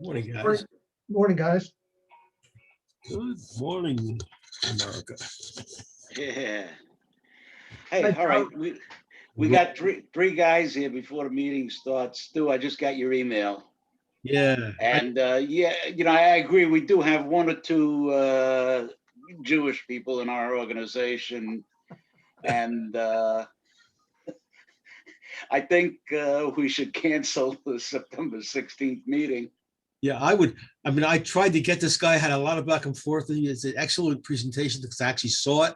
Morning, guys. Morning, guys. Good morning, America. Yeah. Hey, Hey, all right. Tom. We got three guys here before the meeting starts. Stu, I just got your email. Yeah, And yeah, I agree. We do have one or two Jewish people in our organization. And I think we should cancel the September 16th meeting. yeah, I would. I mean, I tried to get this guy, had a lot of back and forth. It's an excellent presentation because I actually saw it.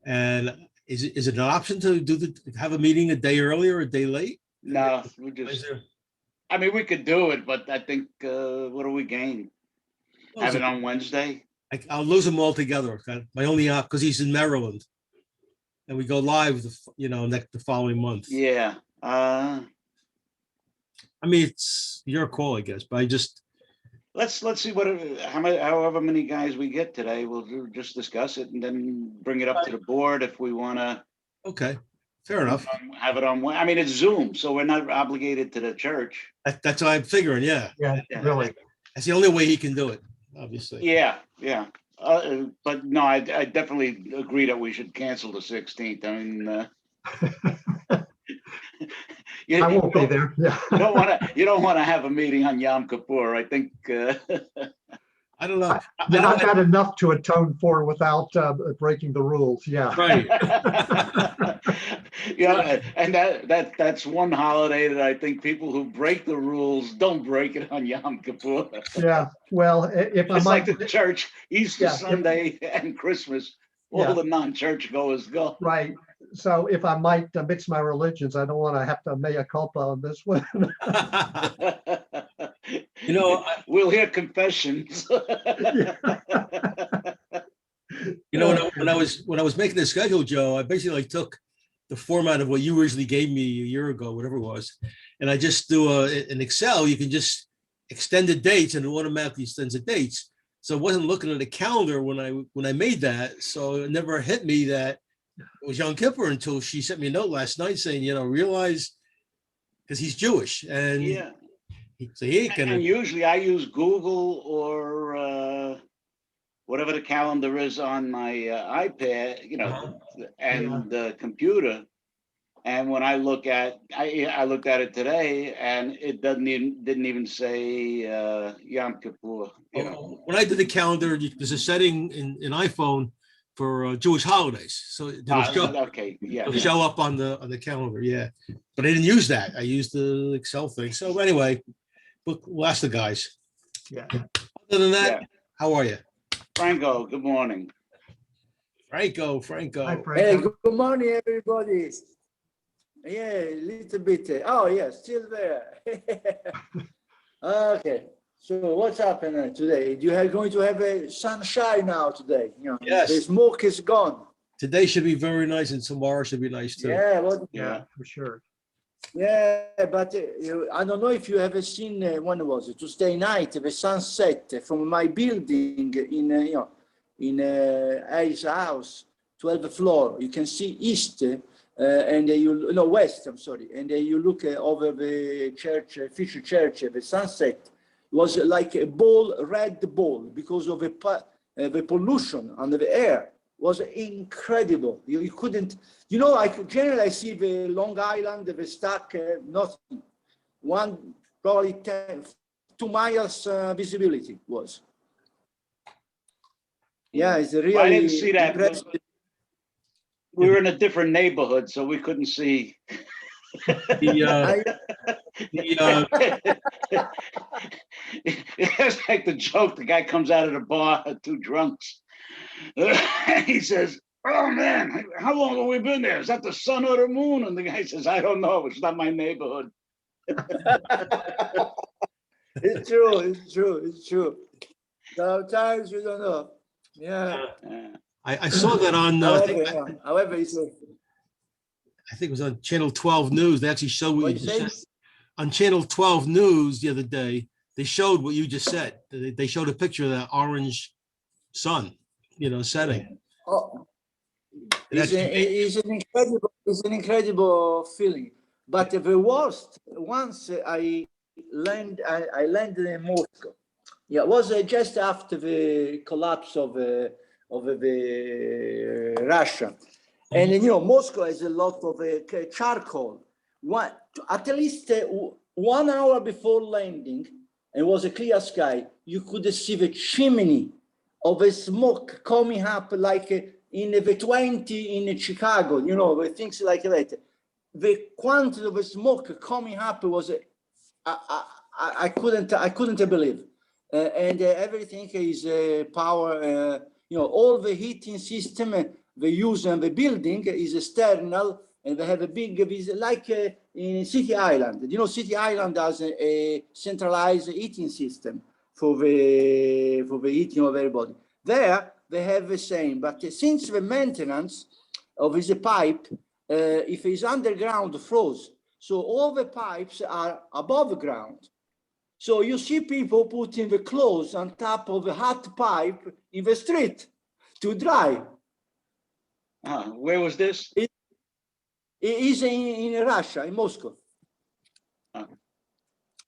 And is it an option to have a meeting a day early or a day late? No, I mean, we could do it, but I think, what do we gain? Have it on Wednesday? I'll lose him altogether. My only because he's in Maryland, and we go live, the following month. Yeah. I mean, it's your call, I guess, but I just. Let's see however many guys we get today. We'll just discuss it and then bring it up to the board if we want to. Okay, fair enough. Have it on. I mean, it's Zoom, so we're not obligated to the church. That's what I'm figuring. Yeah. Yeah, really. That's the only way he can do it, obviously. Yeah. But no, I definitely agree that we should cancel the 16th. I mean, I won't be there. Yeah. You don't want to have a meeting on Yom Kippur. I think. I don't know. I've got enough to atone for without breaking the rules. Yeah. Right. And that's one holiday that I think people who break the rules don't break it on Yom Kippur. Yeah. Well, if I It's like might. the church, Easter Yeah, Sunday and Christmas, all Yeah. the non-church goers go. Right. So if I might mix my religions, I don't want to have to mea culpa on this one. We'll hear confessions. When I was making the schedule, Joe, I basically took the format of what you originally gave me a year ago, whatever it was, and I just do in Excel. You can just extend the dates, and it automatically extends the dates. So I wasn't looking at the calendar when I made that, so it never hit me that it was Yom Kippur until she sent me a note last night saying, realize, because he's Jewish, and Yeah. so he ain't gonna. And usually I use Google or whatever the calendar is on my iPad, and the computer. And when I looked at it today, and it didn't even say Yom Kippur. When I did the calendar, there's a setting in iPhone for Jewish holidays, so it'll show up on the calendar. Yeah, but I didn't use that. I used the Excel thing. So anyway, we'll ask the guys. Yeah. Other than that, How are you? Franco, good morning. Franco. Hi, Franco. Hey, good morning, everybody. Yeah, a little bit. Oh, yeah, still there. Okay. So what's happening today? You are going to have a sunshine now today. Yes. The smoke is gone. Today should be very nice, and tomorrow should be nice too. Yeah, Yeah, for sure. yeah, but I don't know if you have seen when was it Tuesday night the sunset from my building in A's house, 12th floor. You can see east and west. I'm sorry, and you look over the church, Fisher Church. The sunset was like a red ball because of the pollution under the air. Was incredible. You couldn't, generally I see the Long Island, the stack, nothing. Probably 2 miles visibility was. Yeah, it's really. I didn't see that. Impressive. We were in a different neighborhood, so we couldn't see. It's like the joke. The guy comes out of the bar, two drunks. He says, "Oh man, how long have we been there? Is that the sun or the moon?" And the guy says, "I don't know. It's not my neighborhood." It's true. Sometimes you don't know. Yeah. I saw that on. However, it's I think it was on Channel 12 News. They actually showed what you just said. On Channel 12 News the other day, they showed what you just said. They showed a picture of that orange sun, setting. Oh, it's an incredible feeling. But the worst, once I I landed in Moscow. Yeah, it was just after the collapse of the Russia. And you know, Moscow has a lot of charcoal. At least 1 hour before landing, it was a clear sky, you could see the chimney of a smoke coming up like in the 20 in Chicago, you know, things like that. The quantity of the smoke coming up was, I couldn't believe. And everything is power, you know, all the heating system, the use and the building is external, and they have a big, like in City Island. You know, City Island has a centralized heating system for the heating of everybody. There, they have the same, but since the maintenance of this pipe, if it's underground, froze. So all the pipes are above ground. So you see people putting the clothes on top of the hot pipe in the street to dry. Where was this? It is in Russia, in Moscow.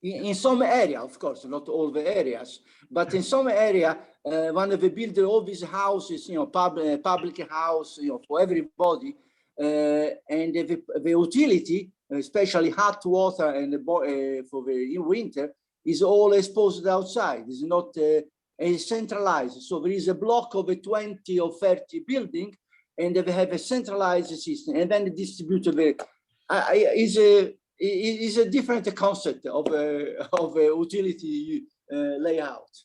In some area, of course, not all the areas, but in some area, when they build all these houses, you know, public house, you know, for everybody, and the utility, especially hot water and for the winter, is all exposed outside. It's not centralized. So there is a block of a 20 or 30 building, and they have a centralized system, and then distribute the. Is a different concept of utility layout.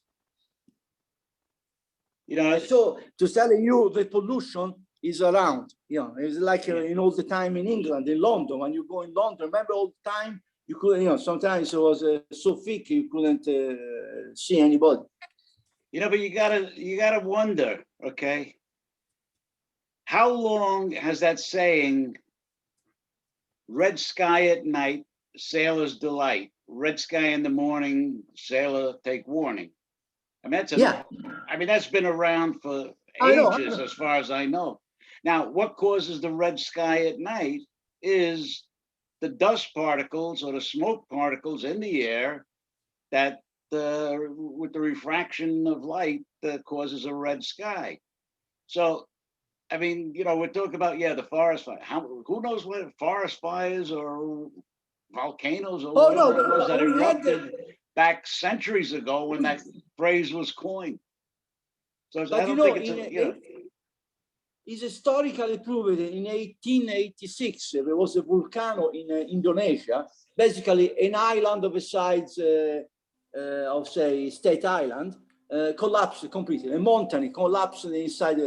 You know, So to tell you, the pollution is around. You know, it's like in all the time in England, in London. When you go in London, remember all the time you couldn't. You know, sometimes it was so thick you couldn't see anybody. you know, but you gotta wonder, okay? How long has that saying, red sky at night, sailor's delight, red sky in the morning, sailor take warning? I mean, that's been around for ages, as far as I know. Now, what causes the red sky at night is the dust particles or the smoke particles in the air that with the refraction of light that causes a red sky. So, I mean, you know, we're talking about, the forest fire. Who knows what forest fires or volcanoes or whatever it was that erupted back centuries ago when that phrase was coined. So I don't think it's it's historically proven. In 1886, there was a volcano in Indonesia, basically an island of the size of, say, State Island, collapsed completely. A mountain collapsed inside,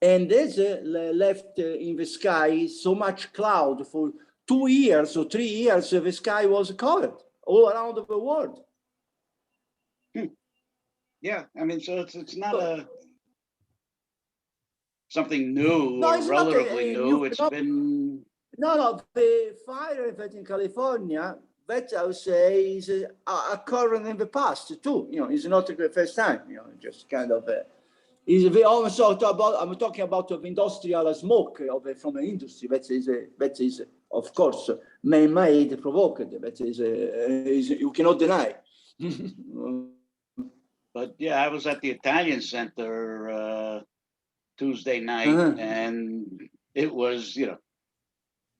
and there's left in the sky so much cloud for 2 years or 3 years. The sky was covered all around the world. Yeah, I mean, so it's not something new or relatively new. It's been the fire event in California, that I would say is occurring in the past too. You know, it's not the first time. You know, just kind of. We also talk about. I'm talking about the industrial smoke from the industry. That is of course man-made, provoked. That is you cannot deny. But I was at the Italian Center Tuesday night, and it was,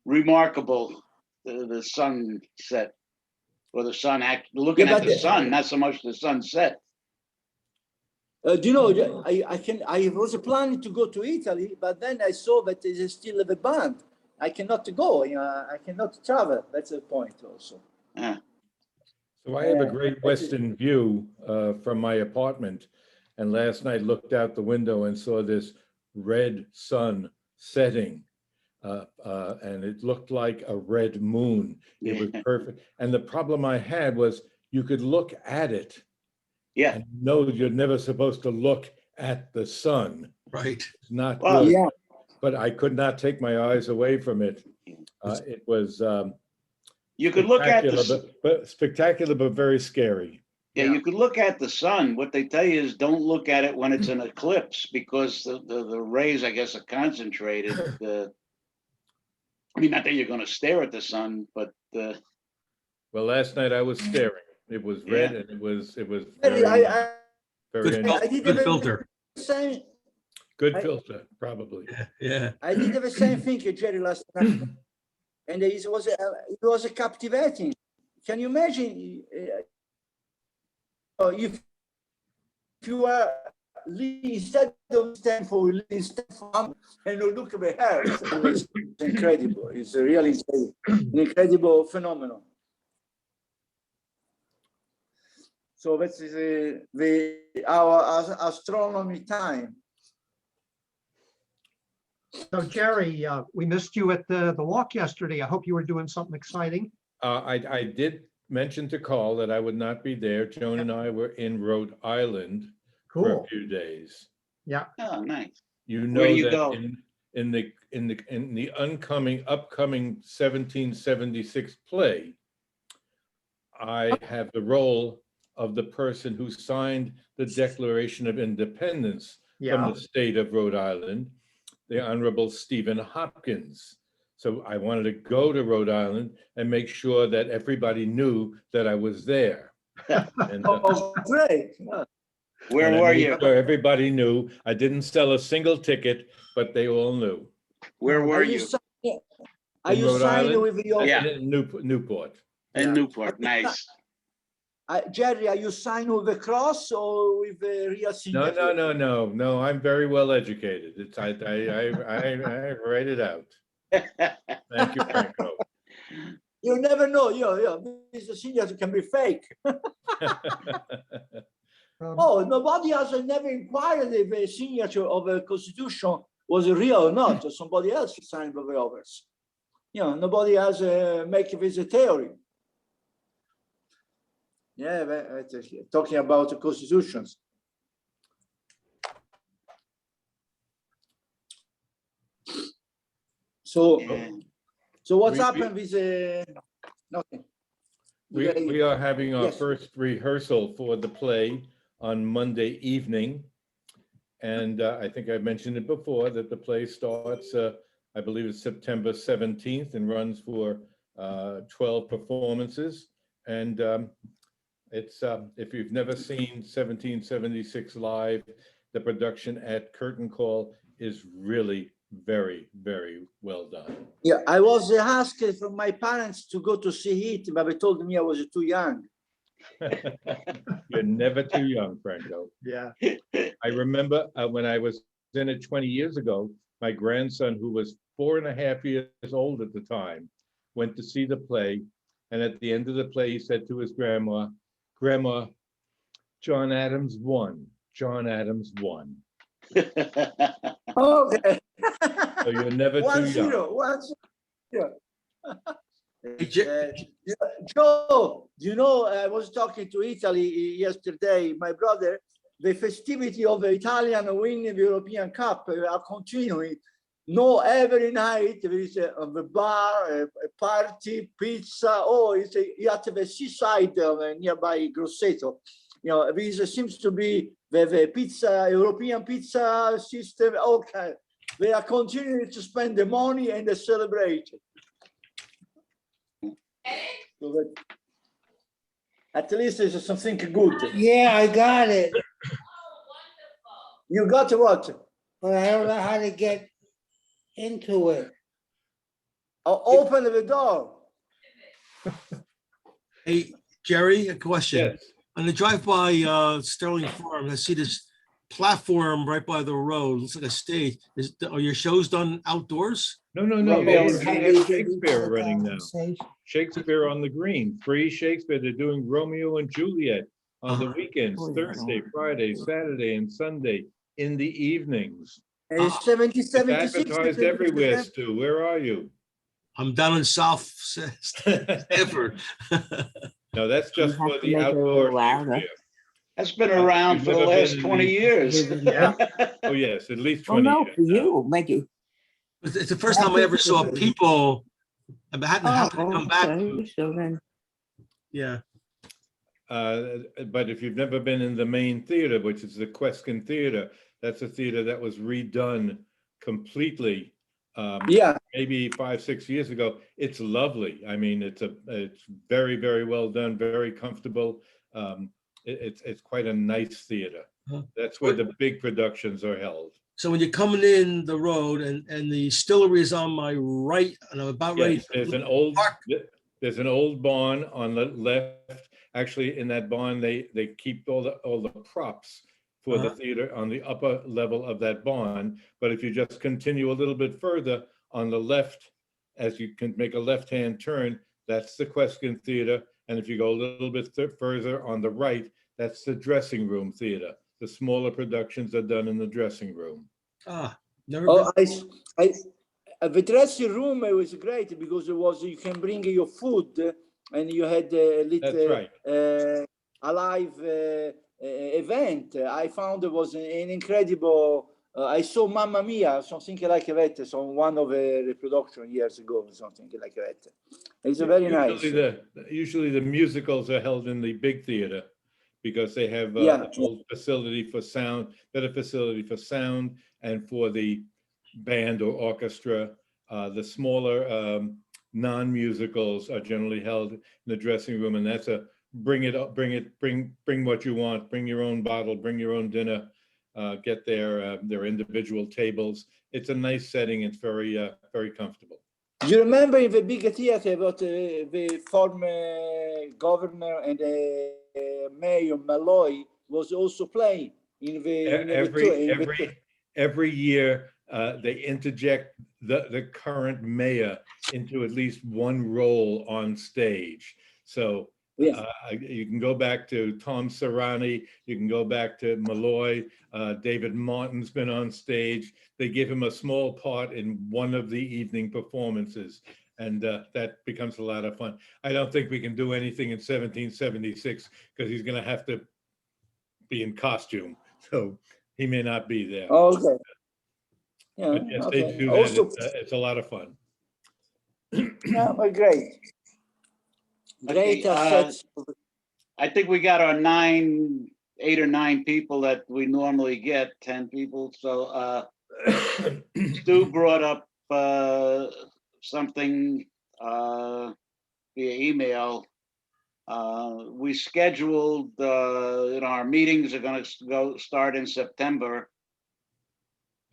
remarkable. The sunset, or the sun looking at the sun, not so much the sunset. Do you know? I was planning to go to Italy, but then I saw that it is still the ban. I cannot go. I cannot travel. That's the point also. So I have a great western view from my apartment, and last night looked out the window and saw this red sun setting, and it looked like a red moon. It was perfect. And the problem I had was you could look at it, and know you're never supposed to look at the sun. Right. It's not good. But I could not take my eyes away from it. It was. You could look at but spectacular, but very scary. Yeah, you could look at the sun. What they tell you is don't look at it when it's an eclipse, because the rays, I guess, are concentrated. I mean, not that you're going to stare at the sun, but Well, last night I was staring. It was red and it was Jerry, very, I Good very filter. did Good the filter. same. good I- filter, probably. Yeah. I did the same thing, Jerry, last night, and it was captivating. Can you imagine if you are instead of Stanford, in Stanford, and you look at the earth, it's incredible. It's a really an incredible phenomenon. So that's our astronomy time. So Jerry, we missed you at the walk yesterday. I hope you were doing something exciting. I did mention to Carl that I would not be there. Joan and I were in Rhode Island for a Cool. few days. Yeah. Oh, nice. You Where do know you that go? in the upcoming 1776 play, I have the role of the person who signed the Declaration of Independence from Yeah. the state of Rhode Island, the Honorable Stephen Hopkins. So I wanted to go to Rhode Island and make sure that everybody knew that I was there. And, Oh, great. Where and I were made you? sure everybody knew. I didn't sell a single ticket, but they all knew. Where were Are you? Are In you Rhode signing Island? with your Yeah. In Newport. In Newport. Nice. Jerry? Are you signing with the cross or with the real signature? No. I'm very well educated. It's I write it out. Thank you, Franco. You never know. This signature can be fake. Oh, nobody has never inquired if a signature of a constitution was real or not. Or somebody else signed by the others. Nobody has make this a theory. Yeah, talking about the constitutions. So, Yeah. so what's We- happened with nothing? We are having our Yes. first rehearsal for the play on Monday evening. And I think I mentioned it before that the play starts, I believe it's September 17th and runs for 12 performances. And it's, if you've never seen 1776 live, the production at Curtain Call is really very, very well done. Yeah, I was asked from my parents to go to see it, but they told me I was too young. You're never too young, Franco. Yeah. I remember when I was in it 20 years ago, my grandson, who was 4.5 years old at the time, went to see the play. And at the end of the play, he said to his grandma, "Grandma, John Adams won. John Adams won." Okay. So you're never too 1-0, young. 1-0. Hey, Joe, I was talking to Italy yesterday, my brother. The festivity of the Italian winning the European Cup are continuing. No, every night there is a bar, a party, pizza. Oh, it's at the seaside nearby Grosseto. This seems to be the pizza, European pizza system. Okay, they are continuing to spend the money and they celebrate. So that, at least there's something good. Yeah, I got it, You got what? but I don't know how to get into it. Open the door. Hey, Jerry, a question. Yes. On the drive by Sterling Farm, I see this platform right by the road. Looks like a stage. Are your shows done outdoors? No. Well, You Bill, already How have do you get Shakespeare into running the now. conversation? Shakespeare on the green, free Shakespeare. They're doing Romeo and Juliet on the weekends, Oh, yeah. Thursday, Friday, Saturday, and Sunday in the evenings. It's Ah. 76. It's advertised everywhere, Stu. Where are you? I'm down in South Stamford. No, that's just have for to the make it a outdoor little louder. Shakespeare. That's been around You've for the never been last in 20 the- years. Yeah. Oh, yes, at least Well, 20 no, years for now. you, make it. It's the first time I ever saw people. I hadn't happened to come back. okay, so then, Yeah. But if you've never been in the main theater, which is the Queskin Theater, that's a theater that was redone completely Yeah, maybe 5, 6 years ago. It's lovely. I mean, it's very, very well done, very comfortable. It's quite a nice theater. Huh. That's where the big productions are held. So when you're coming in the road and the distillery is on my right, and I'm about ready. Yes, to there's park. there's an old barn on the left. Actually, in that barn, they keep all the props for the theater on the upper level of that barn. But if you just continue a little bit further on the left, as you can make a left-hand turn, that's the Queskin Theater. And if you go a little bit further on the right, that's the dressing room theater. The smaller productions are done in the dressing room. Never been. The dressing room, it was great because it was, you can bring your food and you had a That's little right. a live event. I found it was an incredible. I saw Mamma Mia, something like that, so one of the reproduction years ago, something like that. It's very nice. Usually the musicals are held in the big theater because they have Yeah. a whole facility for sound, better facility for sound and for the band or orchestra. The smaller non-musicals are generally held in the dressing room, and that's a bring what you want, bring your own bottle, bring your own dinner, get their individual tables. It's a nice setting. It's very comfortable. Do you remember in the big theater about the former governor and mayor Malloy was also playing in the every year they interject the current mayor into at least one role on stage. So you can go back to Tom Serrani, you can go back to Malloy, David Martin's been on stage. They give him a small part in one of the evening performances, and that becomes a lot of fun. I don't think we can do anything in 1776 because he's going to have to be in costume, so he may not be there. Oh, okay. Yeah, but yes, okay. they do that. Also, it's a lot of fun. yeah, well, great. Great assets. I think we got our 8 or 9 people that we normally get, 10 people. So Stu brought up something via email. We scheduled, our meetings are going to start in September.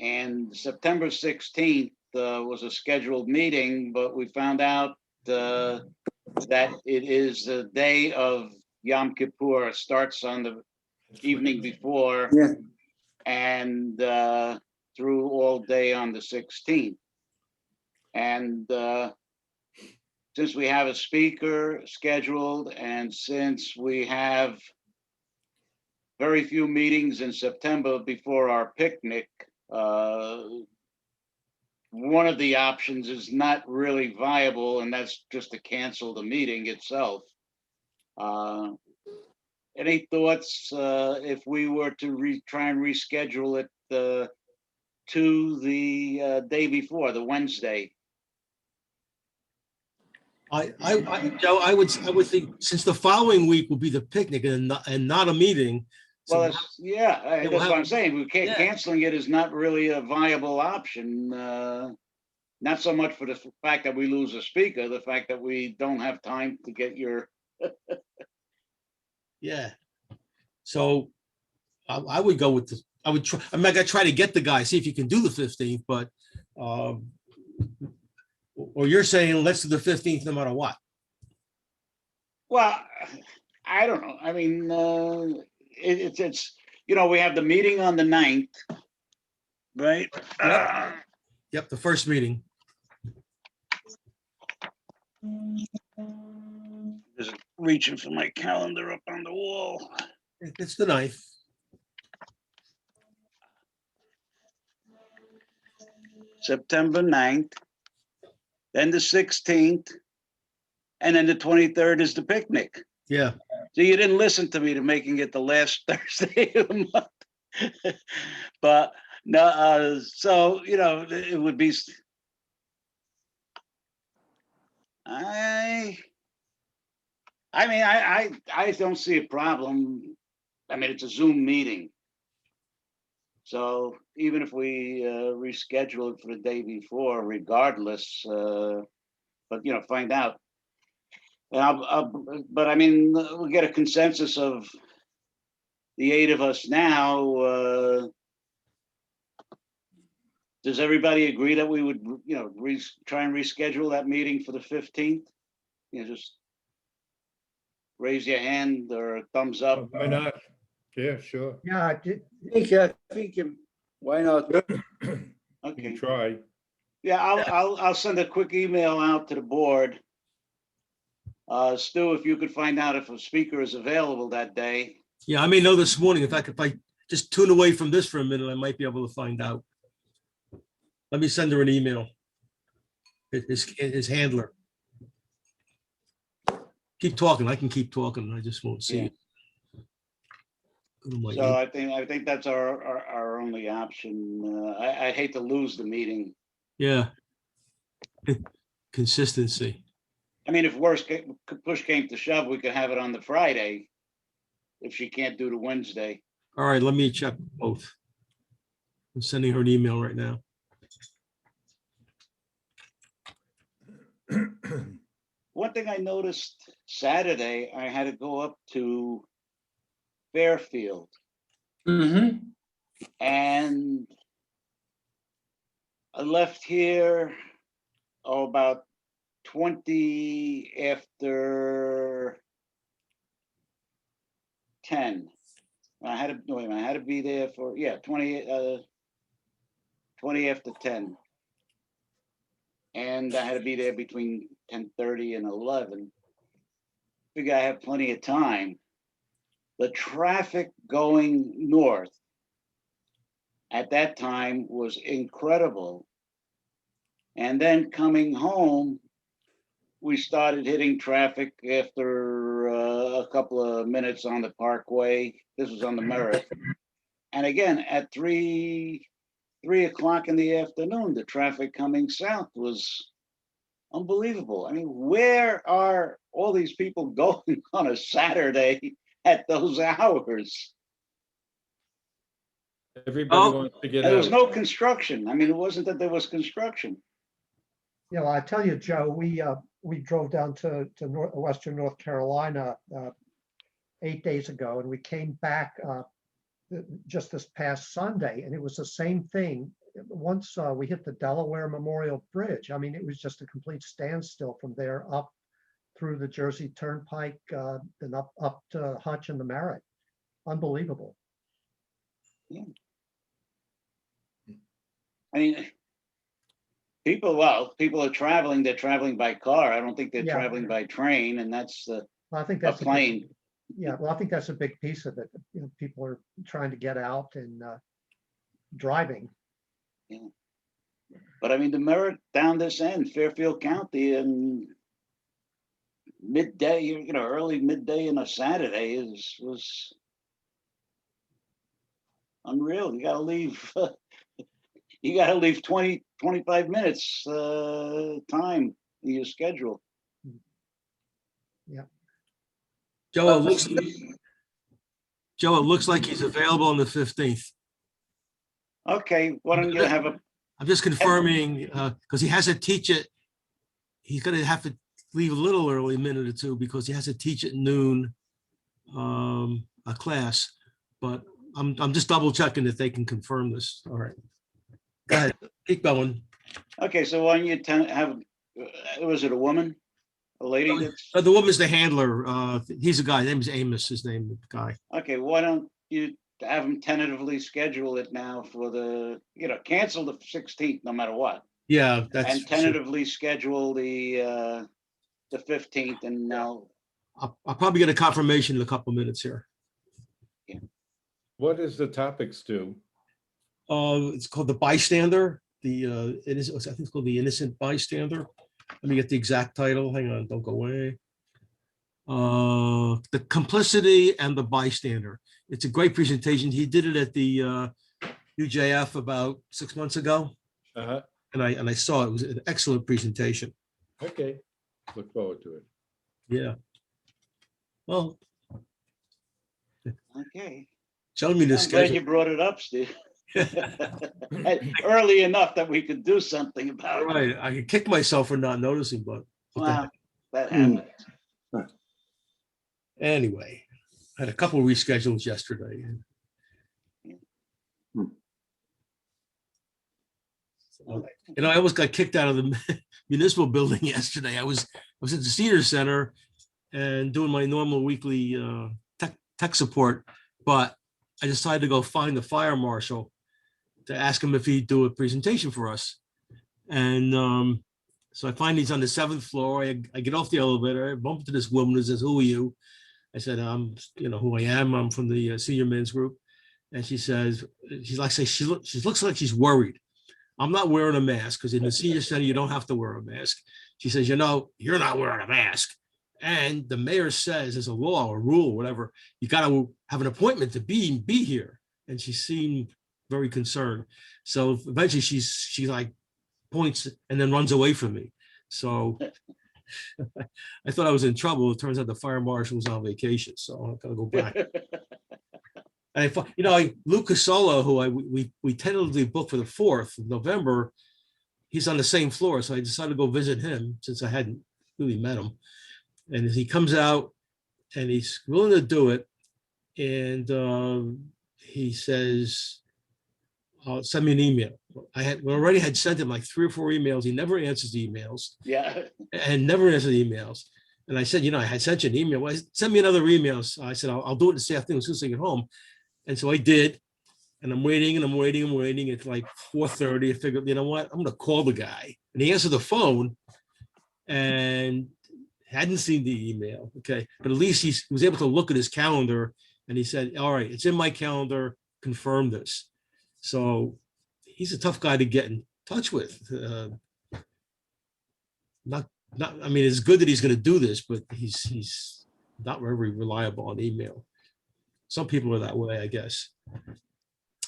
And September 16th was a scheduled meeting, but we found out that it is the day of Yom Kippur. It starts on the evening before, and through all day on the 16th. And since we have a speaker scheduled, and since we have very few meetings in September before our picnic, one of the options is not really viable, and that's just to cancel the meeting itself. Any thoughts if we were to try and reschedule it to the day before, the Wednesday? Joe, I would think since the following week will be the picnic and not a meeting. Well, So that's what I'm saying. We can't, canceling it is not really a viable option. Not so much for the fact that we lose a speaker, the fact that we don't have time to get your. Yeah. So I would go with the. I would try. I'm not gonna try to get the guy, see if you can do the 15th, but or you're saying let's do the 15th no matter what. Well, I don't know. I mean, it's we have the meeting on the 9th, right? Yep, the first meeting. Just reaching for my calendar up on the wall. It's the 9th. September 9th, then the 16th, and then the 23rd is the picnic. Yeah. So you didn't listen to me to making it the last Thursday of the month. But no, so it would be. I mean, I don't see a problem. I mean, it's a Zoom meeting, So even if we reschedule it for the day before, regardless, but find out. But I mean, we'll get a consensus of the 8 of us now. Does everybody agree that we would, try and reschedule that meeting for the 15th? Just raise your hand or a thumbs up. Why not? Yeah, sure. Yeah, I think, why not? You Okay. can try. Yeah, I'll send a quick email out to the board. Stu, if you could find out if a speaker is available that day. Yeah, I may know this morning. In fact, if I just tune away from this for a minute, I might be able to find out. Let me send her an email. His handler. Keep talking. I can keep talking. I just won't see Yeah. it. Go to my So I think that's our only option. I hate to lose the meeting. Yeah. Consistency. I mean, if push came to shove, we could have it on the Friday if she can't do the Wednesday. All right, let me check both. I'm sending her an email right now. One thing I noticed Saturday, I had to go up to Fairfield, Mhm. and I left here about 20 after 10. I had to wait a minute, I had to be there for 20 after 10. And I had to be there between 10:30 and 11. Figure I have plenty of time. The traffic going north at that time was incredible. And then coming home, we started hitting traffic after a couple of minutes on the Parkway. This was on the Merritt. And again, at 3 o'clock in the afternoon, the traffic coming south was unbelievable. I mean, where are all these people going on a Saturday at those hours? Everybody wants to get And there was out. no construction. I mean, it wasn't that there was construction. I tell you, Joe, we drove down to Western North Carolina 8 days ago, and we came back just this past Sunday, and it was the same thing. Once we hit the Delaware Memorial Bridge, I mean, it was just a complete standstill from there up through the Jersey Turnpike, and up to Hutch and the Merritt. Unbelievable. I mean, people are traveling. They're traveling by car. I don't think they're Yeah. traveling by train, and that's I think a that's plane. I think that's a big piece of it. People are trying to get out and driving. But I mean, the Merritt down this end, Fairfield County, and midday, early midday on a Saturday was unreal. You gotta leave. You gotta leave 20, 25 minutes time in your schedule. Joe, it looks like he's available on the 15th. Okay, why don't you have a, I'm just confirming, because he has to teach it. He's gonna have to leave a little early, a minute or two, because he has to teach at noon, a class. But I'm just double checking that they can confirm this. All right. Go ahead, keep going. okay, so why don't you have, was it a woman? A lady that's, The woman's the handler. He's a guy, his name is Amos, his name, the guy. okay, why don't you have them tentatively schedule it now for the, cancel the 16th no matter what. Yeah, that's. And tentatively schedule the 15th, and now, I'll probably get a confirmation in a couple minutes here. What is the topic, Stu? It's called the bystander. I think it's called the innocent bystander. Let me get the exact title. Hang on, don't go away. The complicity and the bystander. It's a great presentation. He did it at the UJF about 6 months ago, Uh-huh. and I saw it was an excellent presentation. Okay, look forward to it. Yeah. Well, okay. tell me the I'm glad you schedule. brought it up, Steve. Early enough that we could do something about it. Right, I could kick myself for not noticing, but what the heck. Well, that happens. Anyway, I had a couple reschedules yesterday. You know, I almost got kicked out of the municipal building yesterday. I was at the senior center and doing my normal weekly tech support, but I decided to go find the fire marshal to ask him if he'd do a presentation for us. And so I find he's on the 7th floor. I get off the elevator, I bump into this woman who says, "Who are you?" I said, you know who I am. I'm from the senior men's group. And she says, she looks like she's worried. I'm not wearing a mask because in the senior center, you don't have to wear a mask. She says, you know, you're not wearing a mask. And the mayor says there's a law or rule, whatever, you got to have an appointment to be here. And she seemed very concerned. So eventually she like points and then runs away from me. So I thought I was in trouble. It turns out the fire marshal was on vacation. So I got to go back. And you know, Lou Casola, who we tentatively booked for the 4th of November, he's on the same floor. So I decided to go visit him since I hadn't really met him. And he comes out and he's willing to do it. And he says, send me an email. We already had sent him like 3 or 4 emails. He never answers the emails. Yeah. And never answered the emails. And I said, you know, I had sent you an email. Well, send me another email. So I said, I'll do it this afternoon as soon as I get home. And so I did. And I'm waiting and I'm waiting and waiting. It's like 4:30. I figured, you know what? I'm going to call the guy. And he answered the phone and hadn't seen the email. Okay. But at least he was able to look at his calendar and he said, all right, it's in my calendar. Confirm this. So he's a tough guy to get in touch with. I mean, it's good that he's going to do this, but he's not very reliable on email. Some people are that way, I guess.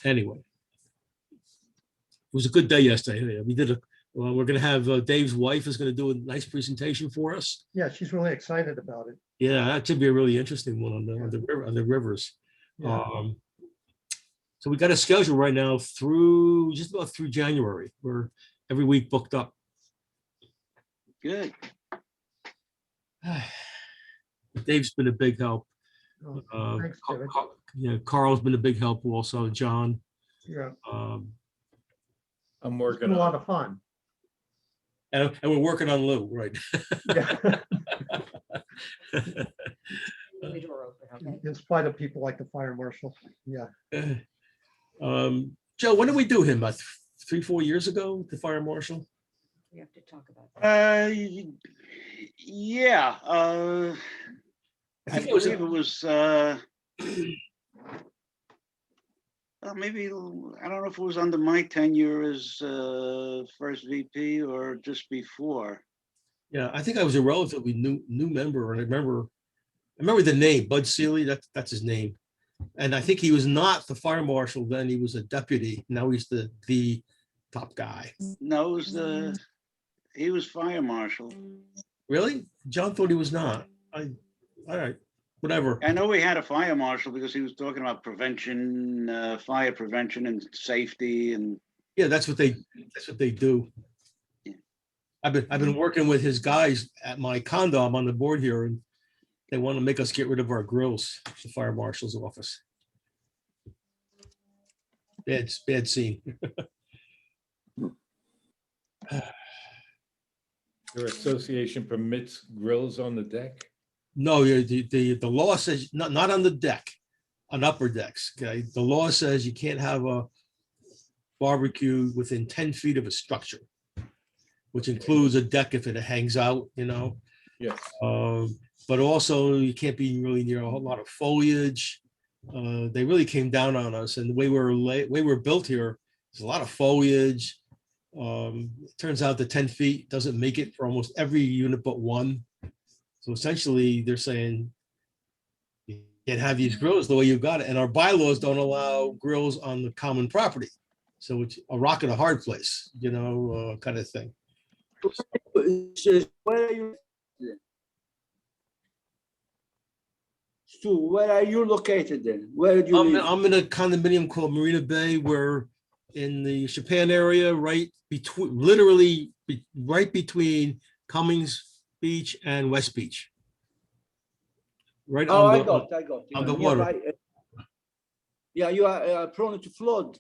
Anyway, it was a good day yesterday. We did we're going to have Dave's wife is going to do a nice presentation for us. Yeah, she's really excited about it. Yeah, that should be a really interesting one on the rivers. Yeah. So we got a schedule right now through just about through January. We're every week booked up. Good. Dave's been a big help. Oh, thanks, David. Yeah, Carl's been a big help also. John. Yeah, I'm it's working been a lot on of fun. And we're working on Lou, right? Yeah. In spite of people like the fire marshal. Yeah. Joe, when did we do him? About 3-4 years ago, the fire marshal? We have to talk about that. Yeah. I I think it was, believe it was, well, maybe, I don't know if it was under my tenure as first VP or just before. yeah, I think I was a relatively new member, and I remember the name, Bud Seeley, that's his name. And I think he was not the fire marshal then, he was a deputy. Now he's the top guy. No, it was he was fire marshal. Really? John thought he was not. All right, whatever. I know we had a fire marshal because he was talking about prevention, fire prevention and safety and. Yeah, that's what they do. Yeah. I've been working with his guys at my condo. I'm on the board here, and they want to make us get rid of our grills, the fire marshal's office. Bad scene. your association permits grills on the deck. No, the law says not on the deck, on upper decks. Okay, the law says you can't have a barbecue within 10 feet of a structure, which includes a deck if it hangs out, you know. Yes. But also you can't be really near a whole lot of foliage. They really came down on us, and the way we're built here, there's a lot of foliage. It turns out the 10 feet doesn't make it for almost every unit but one. So essentially, they're saying you can't have these grills the way you got it, and our bylaws don't allow grills on the common property. So it's a rock and a hard place, you know, kind of thing. Where are you? Stu, where are you located then? Where do you live? I'm in a condominium called Marina Bay, where in the Japan area, right between, literally right between Cummings Beach and West Beach. Right Oh, on I the, got. on the water. Nearby, yeah, you are prone to flood.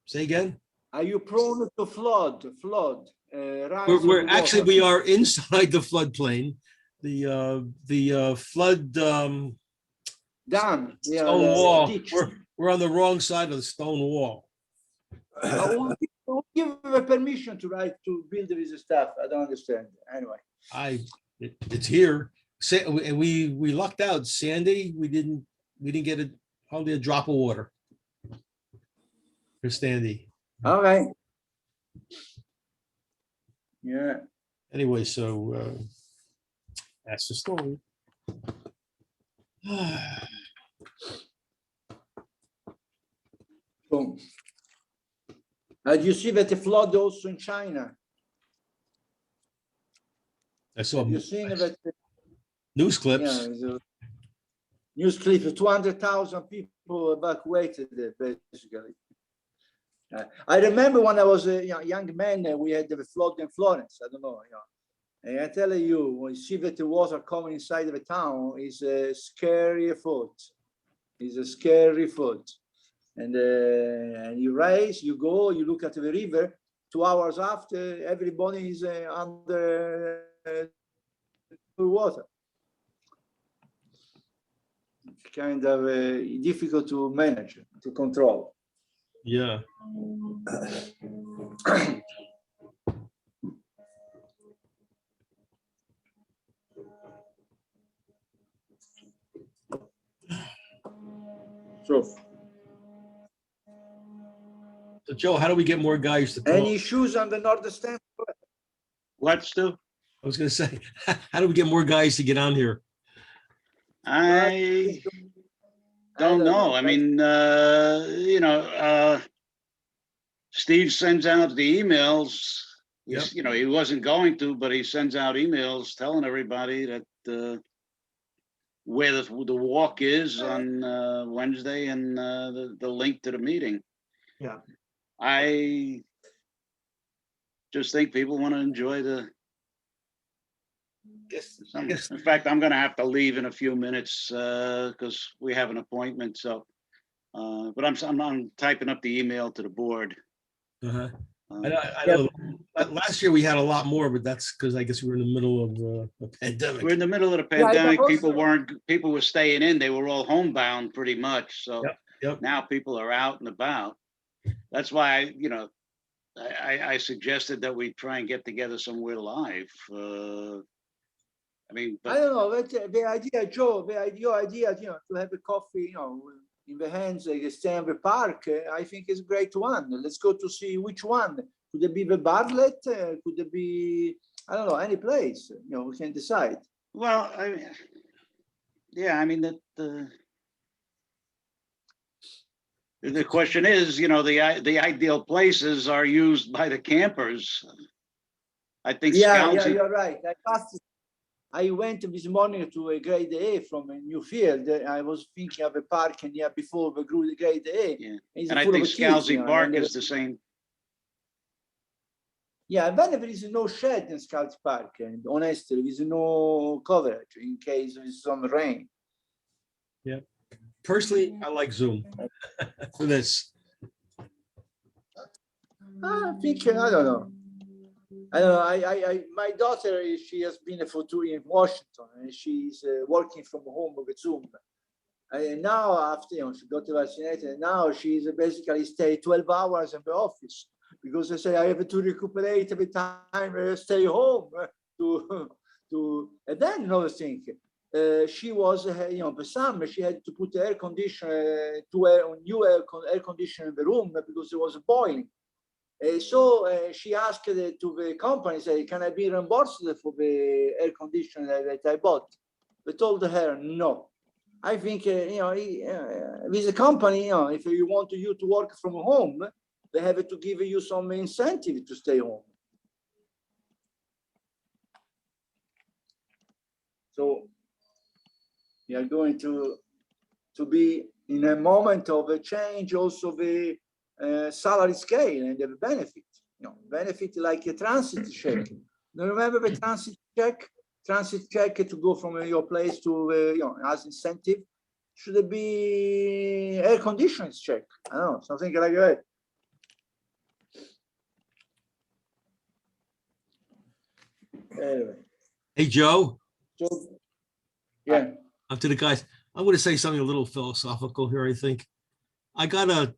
Say again? Are you prone to flood? Rise of We're the actually, water. we are inside the floodplain. The flood Dam. Yeah, stone the wall. ditch. We're on the wrong side of the stone wall. Who give the permission to build this stuff? I don't understand. Anyway. It's here. And we lucked out. Sandy, we didn't get hardly a drop of water for Sandy. All right. Yeah. Anyway, so that's the story. Boom. You see that the flood also in China? I saw Have you seen that? news clips. Yeah, there's a news clip of 200,000 people evacuated, basically. I remember when I was a young man, we had the flood in Florence. I don't know, and I tell you, when you see that the water coming inside of the town, is a scary thought. It's a scary thought. And you rise, you go, you look at the river. 2 hours after, everybody is under water. It's kind of difficult to manage, to control. Yeah. So Joe, how do we get more guys to talk? Any issues on the North Stamford? What, Stu? I was gonna say, how do we get more guys to get on here? I don't know. I mean, Steve sends out the emails. Yep. He wasn't going to, but he sends out emails telling everybody that where the walk is on Wednesday and the link to the meeting. Yeah. I just think people want to enjoy the. In fact, I'm going to have to leave in a few minutes because we have an appointment. So, but I'm typing up the email to the board. Uh-huh. I know. Last year we had a lot more, but that's because I guess we were in the middle of a pandemic. We're in the middle of the pandemic. People were staying in. They were all homebound pretty much. So Yep. now people are out and about. That's why I suggested that we try and get together somewhere live. I don't know. The idea, Joe, your idea, to have a coffee, in the hands, stay in the park, I think is a great one. Let's go to see which one. Could it be the Bartlett? Could it be, I don't know, any place? We can decide. Well, the question is, the ideal places are used by the campers. I think. Yeah, you're right. I went this morning to a grade A from a Newfield. I was thinking of a park near before the grade A. Yeah. And I think Scalzi Park is the same. Yeah, and then there is no shed in Scalzi Park, and honestly, there is no coverage in case there is some rain. Yeah. Personally, I like Zoom for this. I think, I don't know. My daughter, she has been for 2 years in Washington, and she's working from home with Zoom. And now, after she got vaccinated, and now she's basically stay 12 hours in the office because they say I have to recuperate every time, stay home and then another thing. She was, the summer, she had to put the air conditioner, new air conditioner in the room because it was boiling. So she asked to the company, say, can I be reimbursed for the air conditioner that I bought? They told her no. I think, with the company, if you want you to work from home, they have to give you some incentive to stay home. So we are going to be in a moment of a change, also the salary scale and the benefit, benefit like a transit check. Do you remember the transit check? Transit check to go from your place to, as incentive. Should it be air conditioning check? I don't know, something like that. Anyway. Hey, Joe, So, yeah. up to the guys. I'm going to say something a little philosophical here, I think. I got to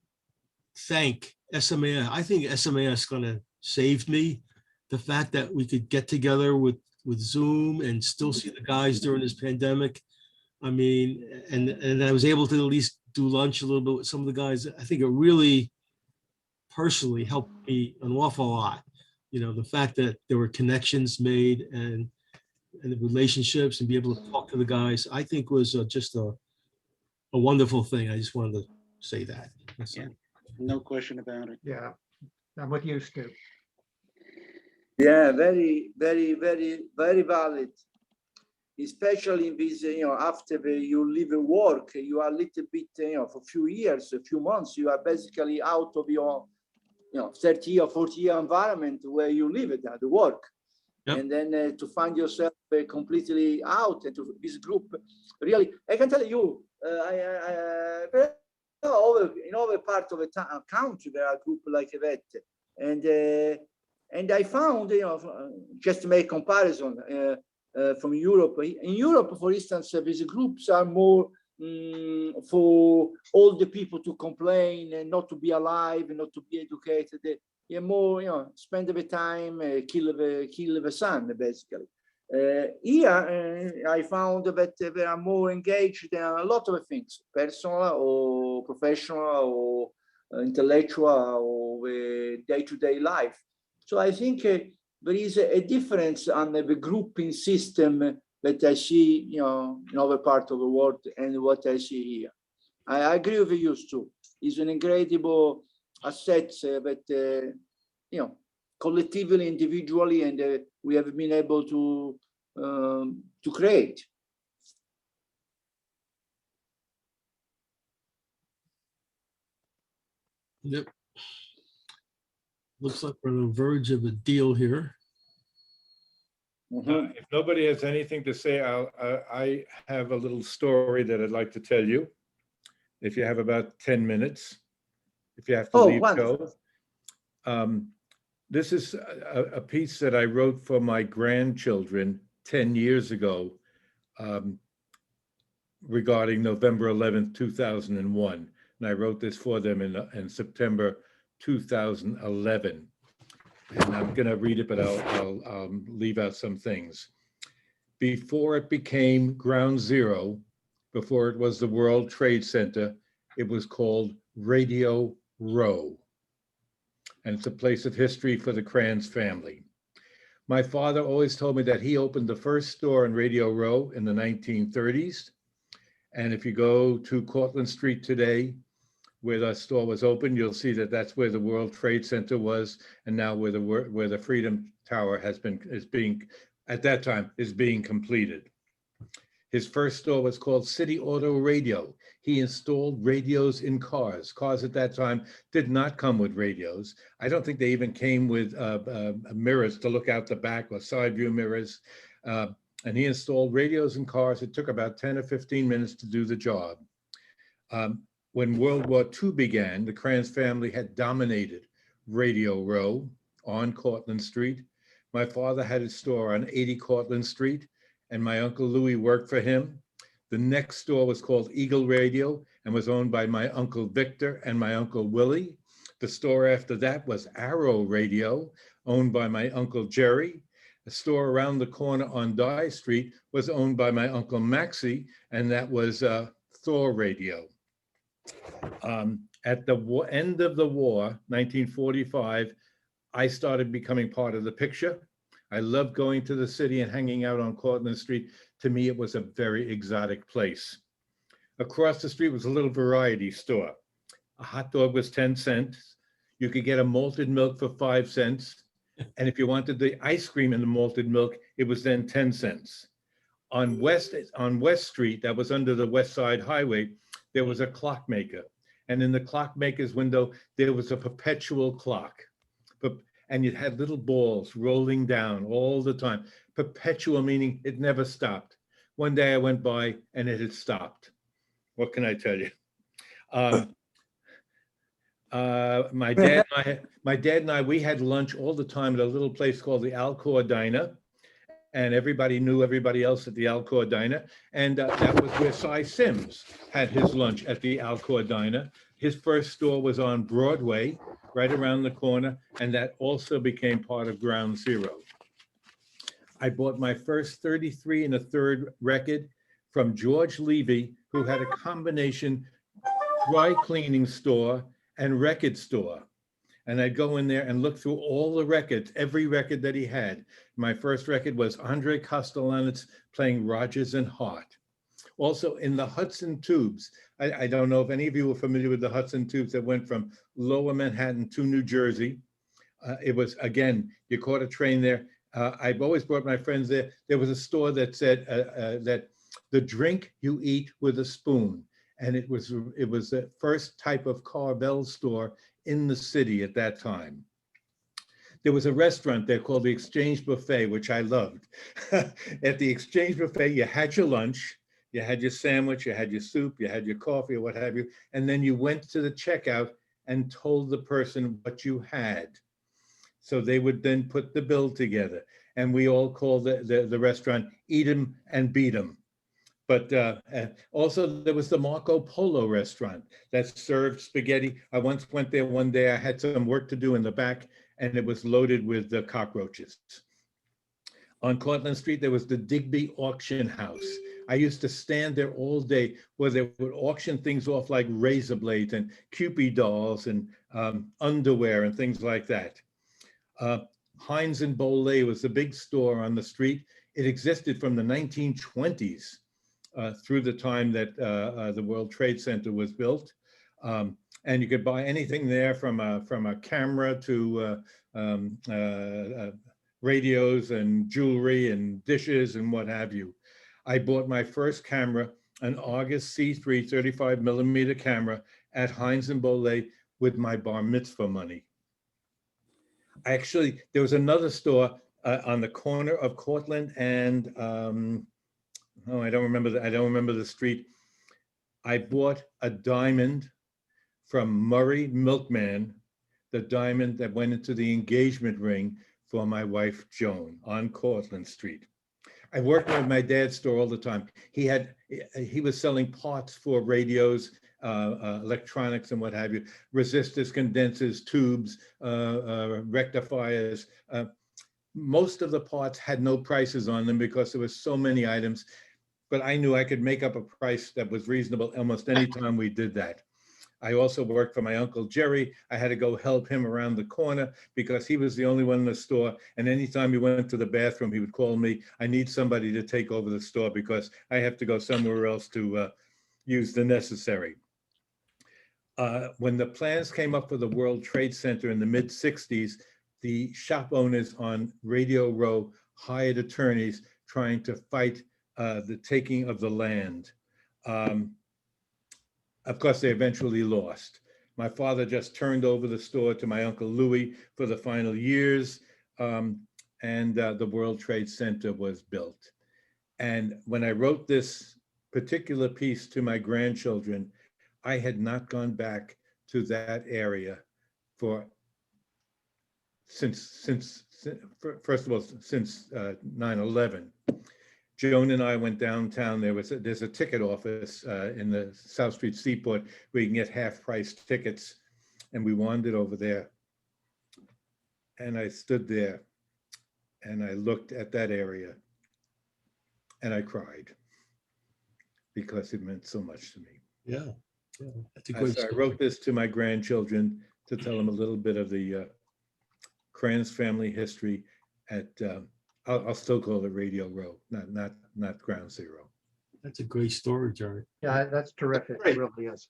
thank SMAS. I think SMAS going to save me. The fact that we could get together with Zoom and still see the guys during this pandemic. I mean, and I was able to at least do lunch a little bit with some of the guys. I think it really personally helped me an awful lot. You know, the fact that there were connections made and the relationships and be able to talk to the guys, I think was just a wonderful thing. I just wanted to say that. Yeah. No question about it. Yeah, I'm with you, Stu. Yeah, very, very, very, very valid. Especially in this, after you leave work, you are a little bit, for a few years, a few months, you are basically out of your, 30 or 40 year environment where you live at the work. Yep. And then to find yourself completely out into this group, really, I can tell you, in other part of the country, there are groups like that. And I found, just to make comparison, from Europe. In Europe, for instance, these groups are more for all the people to complain and not to be alive and not to be educated. They're more, spend the time, kill the sun, basically. Here, I found that they are more engaged in a lot of things, personal or professional or intellectual or day-to-day life. So I think there is a difference on the grouping system that I see, in other parts of the world and what I see here. I agree with you, Stu. It's an incredible asset that, collectively, individually, and we have been able to create. Yep. Looks like we're on the verge of a deal here. If nobody has anything to say, I have a little story that I'd like to tell you. If you have about 10 minutes, if you have to leave, wonderful. Joe. This is a piece that I wrote for my grandchildren 10 years ago regarding November 11th, 2001. And I wrote this for them in September 2011. And I'm going to read it, but I'll leave out some things. Before it became Ground Zero, before it was the World Trade Center, it was called Radio Row. And it's a place of history for the Kranz family. My father always told me that he opened the first store in Radio Row in the 1930s. And if you go to Cortlandt Street today, where the store was open, you'll see that that's where the World Trade Center was, and now where the Freedom Tower is being completed. His first store was called City Auto Radio. He installed radios in cars. Cars at that time did not come with radios. I don't think they even came with mirrors to look out the back or side view mirrors. And he installed radios in cars. It took about 10 or 15 minutes to do the job. When World War II began, the Kranz family had dominated Radio Row on Cortlandt Street. My father had a store on 80 Cortlandt Street, and my Uncle Louis worked for him. The next store was called Eagle Radio and was owned by my Uncle Victor and my Uncle Willie. The store after that was Arrow Radio, owned by my Uncle Jerry. The store around the corner on Dye Street was owned by my Uncle Maxie, and that was Thor Radio. At the end of the war, 1945, I started becoming part of the picture. I loved going to the city and hanging out on Cortlandt Street. To me, it was a very exotic place. Across the street was a little variety store. A hot dog was 10 cents. You could get a malted milk for 5 cents. And if you wanted the ice cream in the malted milk, it was then 10 cents. On West Street, that was under the West Side Highway, there was a clockmaker. And in the clockmaker's window, there was a perpetual clock. And you had little balls rolling down all the time. Perpetual meaning it never stopped. One day I went by and it had stopped. What can I tell you? My dad and I, we had lunch all the time at a little place called the Alcor Diner. And everybody knew everybody else at the Alcor Diner. And that was where Cy Sims had his lunch, at the Alcor Diner. His first store was on Broadway, right around the corner. And that also became part of Ground Zero. I bought my first 33 1/3 record from George Levy, who had a combination dry cleaning store and record store. And I'd go in there and look through all the records, every record that he had. My first record was Andre Kostelanetz playing Rodgers and Hart. Also in the Hudson Tubes. I don't know if any of you are familiar with the Hudson Tubes that went from Lower Manhattan to New Jersey. It was, again, you caught a train there. I've always brought my friends there. There was a store that said that the drink you eat with a spoon. And it was the first type of Carvel store in the city at that time. There was a restaurant there called the Exchange Buffet, which I loved. At the Exchange Buffet, you had your lunch, you had your sandwich, you had your soup, you had your coffee or what have you, and then you went to the checkout and told the person what you had. So they would then put the bill together, and we all called the restaurant Eat 'em and Beat 'em. But also there was the Marco Polo restaurant that served spaghetti. I once went there one day. I had some work to do in the back, and it was loaded with cockroaches. On Cortlandt Street, there was the Digby Auction House. I used to stand there all day where they would auction things off like razor blades and Cupid dolls and underwear and things like that. Heinz and Boley was the big store on the street. It existed from the 1920s. Through the time that the World Trade Center was built. And you could buy anything there from a camera to radios and jewelry and dishes and what have you. I bought my first camera, an August C3 35mm camera at Heinz and Boley with my bar mitzvah money. Actually, there was another store on the corner of Cortlandt and I don't remember the street. I bought a diamond from Murray Milkman, the diamond that went into the engagement ring for my wife, Joan, on Cortlandt Street. I worked with my dad's store all the time. He was selling parts for radios, electronics and what have you, resistors, condensers, tubes, rectifiers. Most of the parts had no prices on them because there were so many items. But I knew I could make up a price that was reasonable almost any time we did that. I also worked for my Uncle Jerry. I had to go help him around the corner because he was the only one in the store. And anytime he went to the bathroom, he would call me, I need somebody to take over the store because I have to go somewhere else to use the necessary. When the plans came up for the World Trade Center in the mid-60s, the shop owners on Radio Row hired attorneys trying to fight the taking of the land. Of course, they eventually lost. My father just turned over the store to my Uncle Louis for the final years, and the World Trade Center was built. And when I wrote this particular piece to my grandchildren, I had not gone back to that area since first of all, since 9/11. Joan and I went downtown. There's a ticket office in the South Street Seaport where you can get half-price tickets, and we wandered over there. And I stood there, and I looked at that area, and I cried because it meant so much to me. Yeah, that's a great So I story. wrote this to my grandchildren to tell them a little bit of the Kranz family history at. I'll still call it Radio Row, not Ground Zero. That's a great story, Jerry. Yeah, that's terrific. It Great. really is.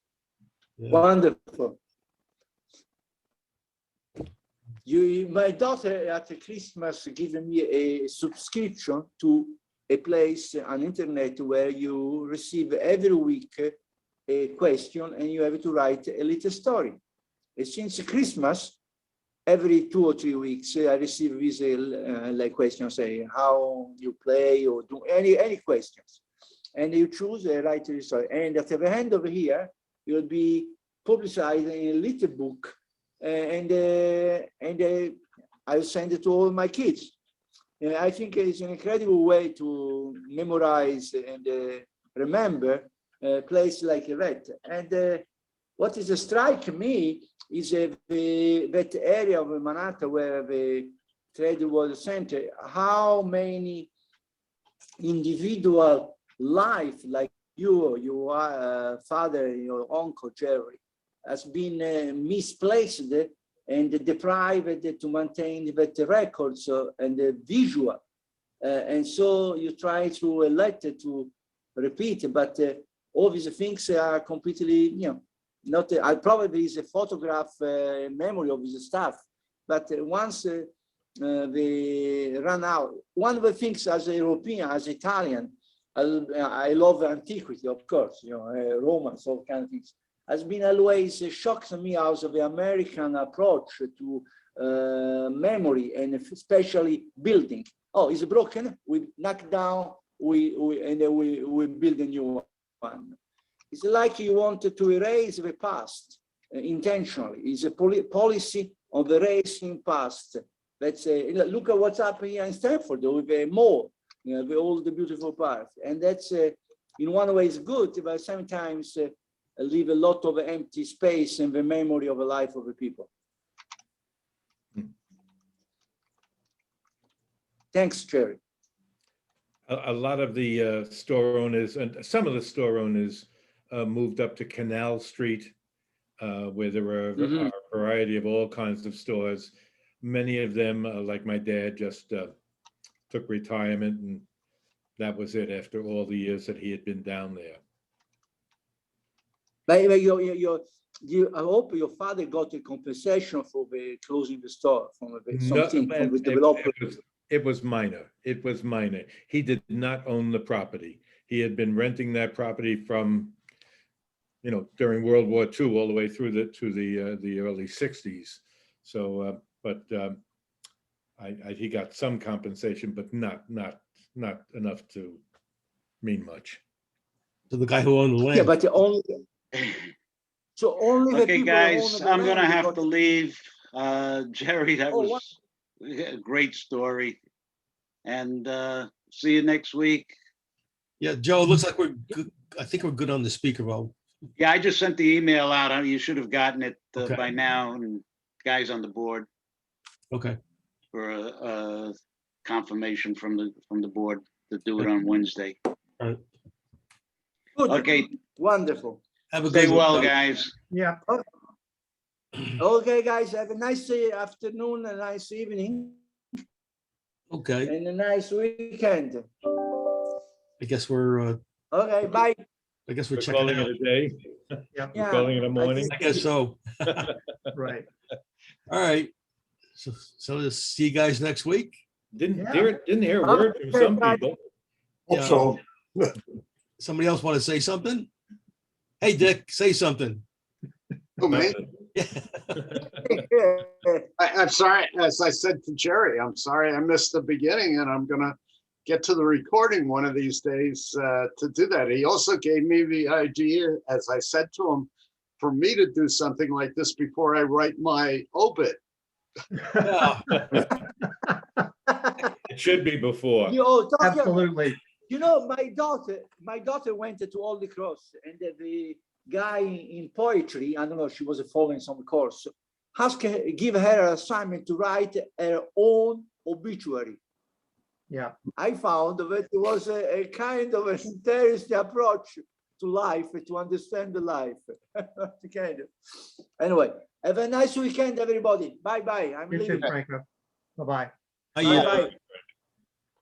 Yeah. Wonderful. My daughter at Christmas given me a subscription to a place on internet where you receive every week a question and you have to write a little story. And since Christmas, every 2 or 3 weeks, I receive this like questions, say how you play or do any questions. And you choose a writer story. And at the end of here, it will be publicized in a little book. And I'll send it to all my kids. I think it's an incredible way to memorize and remember a place like that. And what is strike me is that area of Manhattan where the Trade World Center, how many individual life like your father, your uncle Jerry, has been misplaced and deprived to maintain the records and the visual. And so you try through a letter to repeat, but all these things are completely, not, probably is a photograph memory of this stuff, but once they run out, one of the things as a European, as Italian, I love antiquity, of course, Romans, all kind of things, has been always shocked me out of the American approach to memory and especially building. Oh, it's broken, we knock down, we build a new one. It's like you wanted to erase the past intentionally. It's a policy of erasing past. Let's say, look at what's happening here in Stamford with the mall, all the beautiful parts. And that's, in one way, is good, but sometimes leave a lot of empty space in the memory of the life of the people. Thanks, Jerry. A lot of the store owners and some of the store owners moved up to Canal Street, where there were a variety of all kinds of stores. Many of them, like my dad, just took retirement, and that was it after all the years that he had been down there. But I hope your father got a compensation for the closing the store from something from the developer. It was minor. It was minor. He did not own the property. He had been renting that property from, during World War II all the way through to the early 60s. So, he got some compensation, but not enough to mean much. To the guy who owned the land. Yeah, but only. So only. Okay, guys, I'm gonna have to leave. Jerry, that was a great story, and see you next week. Yeah, Joe, it looks like we're good. I think we're good on the speaker role. Yeah, I just sent the email out. You should have gotten it Okay. by now, and guys on the board Okay. for a confirmation from the board to do it on Wednesday. All right. Good. Okay, Wonderful. Have a stay good well, one. guys. Yeah, Okay, guys, have a nice afternoon, a nice evening, Okay. and a nice weekend. I guess we're Okay, bye. we're We're checking calling out. it a day. yeah, We're calling it a morning. I guess so. right. All right. So see you guys next week. Didn't Yeah. hear a word from some people. Yeah. So, Somebody else want to say something? Hey, Dick, say something. oh, man, I'm sorry, as I said to Jerry, I'm sorry I missed the beginning, and I'm gonna get to the recording one of these days to do that. He also gave me the idea, as I said to him, for me to do something like this before I write my obit. Yeah. It should be before. Absolutely. My daughter went to Holy Cross, and the guy in poetry, I don't know, she was following some course, give her an assignment to write her own obituary. Yeah. I found that it was a kind of an interesting approach to life, to understand the life. Kind of. Anyway, have a nice weekend, everybody. Bye-bye. I'm You too, leaving. Franco. Bye-bye. Bye-bye.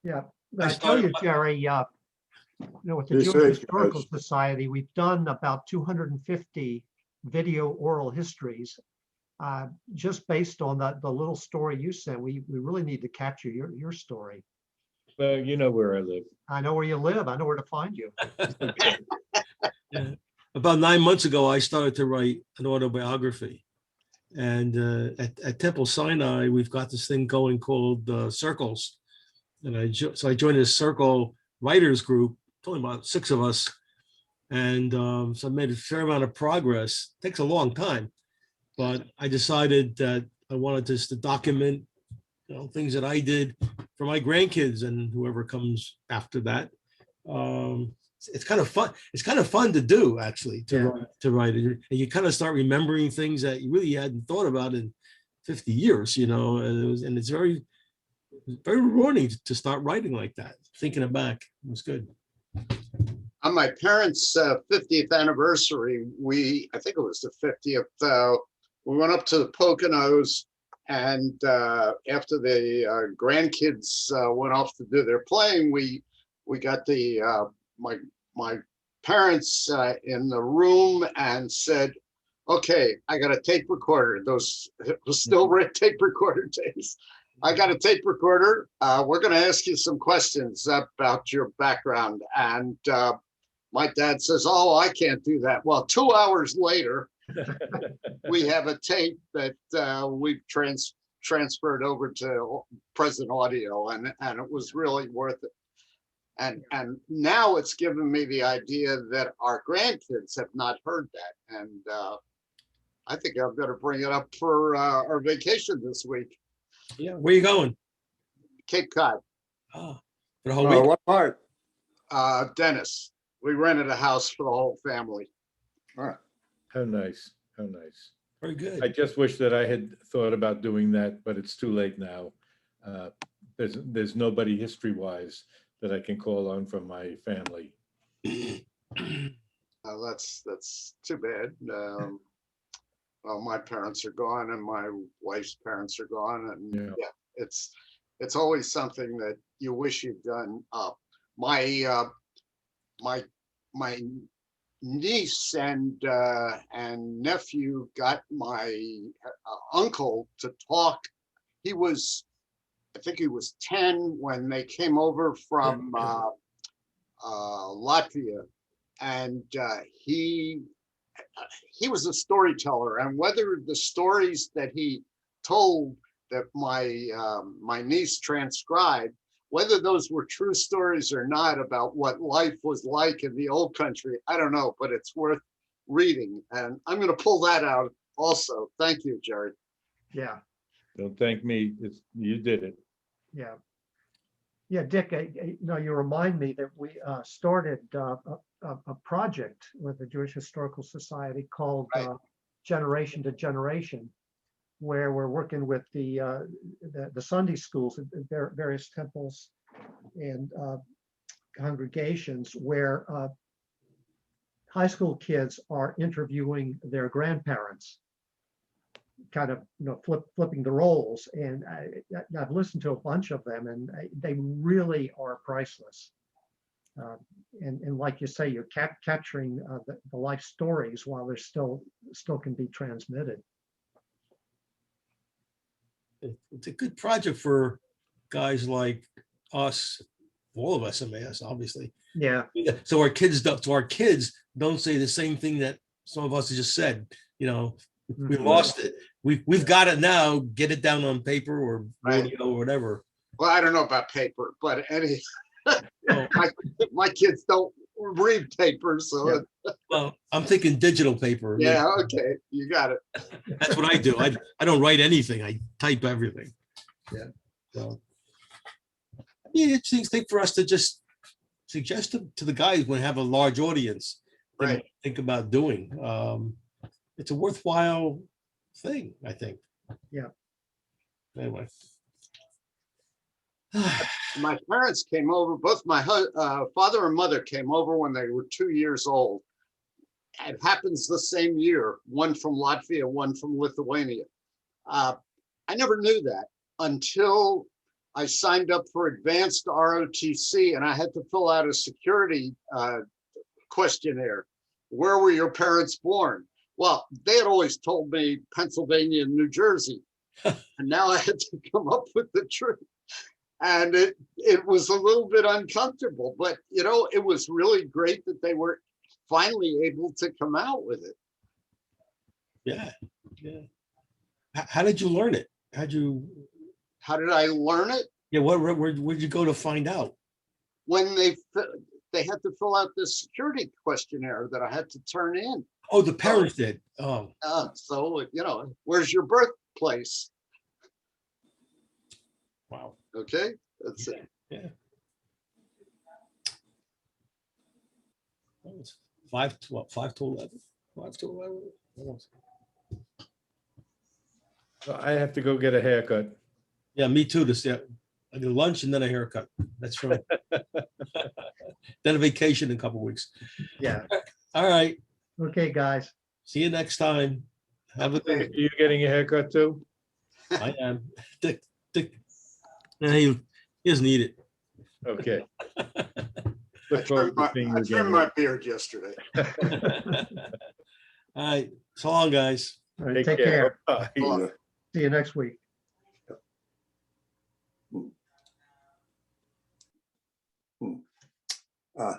Yeah. I Nice tell you, talking. Jerry, with the Be Jewish safe, Historical guys. Society, we've done about 250 video oral histories. Just based on the little story you sent, we really need to capture your story. Well, you know where I live. I know where you live. I know where to find you. Yeah. about 9 months ago, I started to write an autobiography. And at Temple Sinai, we've got this thing going called Circles. And so I joined this Circle writers group, only about 6 of us. And so I made a fair amount of progress. It takes a long time, but I decided that I wanted just to document, things that I did for my grandkids and whoever comes after that. It's kind of fun. It's kind of fun to do, actually, to write it. And you kind of start remembering things that you really hadn't thought about in 50 years, and it's very rewarding to start writing like that. Thinking it back, it was good. On my parents' 50th anniversary, I think it was the 50th, we went up to the Poconos, and after the grandkids went off to do their playing, we got my parents in the room and said, okay, I got a tape recorder. It was still tape recorder days. I got a tape recorder. We're going to ask you some questions about your background. And my dad says, oh, I can't do that. Well, 2 hours later, we have a tape that we've transferred over to present audio, and it was really worth it. And now it's given me the idea that our grandkids have not heard that. And I think I'm going to bring it up for our vacation this week. Yeah, where are you going? Cape Cod. Oh, for the whole week? What part? Dennis. We rented a house for the whole family. All right. How nice, how nice. Very good. I just wish that I had thought about doing that, but it's too late now. There's nobody history-wise that I can call on from my family. That's too bad. Well, my parents are gone, and my wife's parents are gone, and yeah, it's always something that you wish you'd done. My niece and nephew got my uncle to talk. I think he was 10 when they came over from Latvia, and he was a storyteller. And whether the stories that he told that my niece transcribed, whether those were true stories or not about what life was like in the old country, I don't know, but it's worth reading. And I'm going to pull that out also. Thank you, Jerry. Yeah, Don't thank me, you did it. yeah. Yeah, Dick, you remind me that we started a project with the Jewish Historical Society called Generation to Generation, where we're working with the Sunday schools at various temples and congregations, where high school kids are interviewing their grandparents, kind of flipping the roles. And I've listened to a bunch of them, and they really are priceless. And like you say, you're capturing the life stories while they're still can be transmitted. It's a good project for guys like us, all of SMAS, obviously. Yeah. So our kids don't say the same thing that some of us just said. We lost it. We've got it now. Get it down on paper or radio or whatever. Well, I don't know about paper, but my kids don't read paper, so Well, I'm thinking digital paper. yeah, okay, you got it. That's what I do. I don't write anything. I type everything. Yeah. So, it's a thing for us to just suggest to the guys when we have a large audience, Right. think about doing. It's a worthwhile thing, I think. Yeah. Anyway. My parents came over, both my father and mother came over when they were 2 years old. It happens the same year, one from Latvia, one from Lithuania. I never knew that until I signed up for advanced ROTC, and I had to fill out a security questionnaire. Where were your parents born? Well, they had always told me Pennsylvania and New Jersey, and now I had to come up with the truth. And it was a little bit uncomfortable, but it was really great that they were finally able to come out with it. Yeah, yeah. How did you learn it? How'd you, How did I learn it? yeah, where'd you go to find out? When they had to fill out this security questionnaire that I had to turn in. Oh, the parents did. Oh, So, you know, where's your birthplace? wow. Okay, that's it. Yeah. That was 5 to what, 5 to 11? 5 to 11? Almost. So I have to go get a haircut. Yeah, me too. This, yeah, I do lunch and then a haircut. That's right. Then a vacation in a couple weeks. Yeah. All right. Okay, guys. See you next time. Have a Are good. you getting a haircut too? I am. Dick. Yeah, he doesn't need it. Okay. I Look forward to seeing you trimmed again. my beard yesterday. All right. So long, guys. All right, take care. Bye. See you next week. Uh,